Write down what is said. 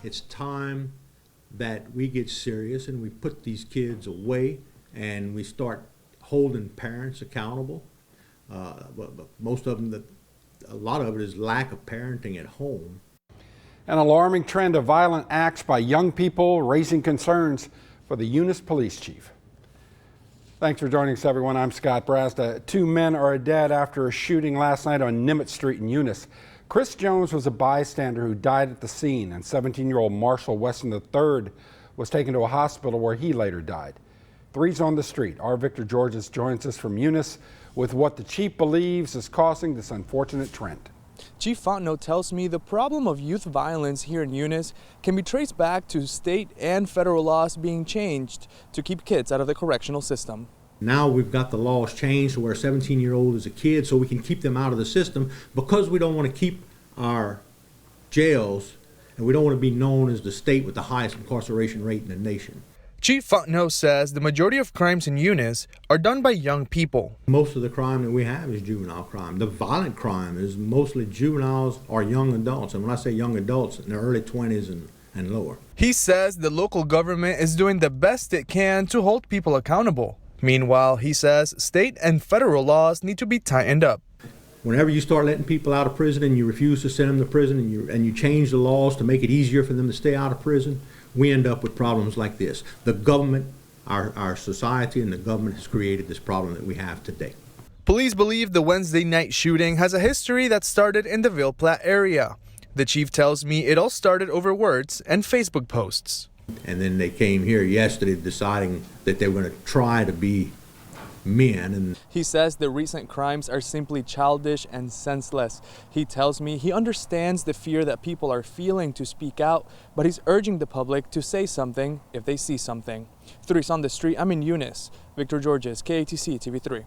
It's time that we get serious and we put these kids away and we start holding parents accountable. But most of them, a lot of it is lack of parenting at home. An alarming trend of violent acts by young people raising concerns for the Eunice police chief. Thanks for joining us, everyone. I'm Scott Brazda. 2 men are dead after a shooting last night on Nimitz Street in Eunice. Chris Jones was a bystander who died at the scene, and 17-year-old Marshall Weston III was taken to a hospital where he later died. 3's on the street. Our Victor Georges joins us from Eunice with what the chief believes is causing this unfortunate trend. Chief Fontenot tells me the problem of youth violence here in Eunice can be traced back to state and federal laws being changed to keep kids out of the correctional system. Now we've got the laws changed where a 17-year-old is a kid, so we can keep them out of the system because we don't want to keep our jails and we don't want to be known as the state with the highest incarceration rate in the nation. Chief Fontenot says the majority of crimes in Eunice are done by young people. Most of the crime that we have is juvenile crime. The violent crime is mostly juveniles or young adults. And when I say young adults, in their early 20s and lower. He says the local government is doing the best it can to hold people accountable. Meanwhile, he says state and federal laws need to be tightened up. Whenever you start letting people out of prison and you refuse to send them to prison and you change the laws to make it easier for them to stay out of prison, we end up with problems like this. The government, our society and the government has created this problem that we have today. Police believe the Wednesday night shooting has a history that started in the Ville Platte area. The chief tells me it all started over words and Facebook posts. And then they came here yesterday deciding that they were going to try to be men. And he says the recent crimes are simply childish and senseless. He tells me he understands the fear that people are feeling to speak out, but he's urging the public to say something if they see something. 3's on the street. I'm in Eunice. Victor Georges, KATC TV3.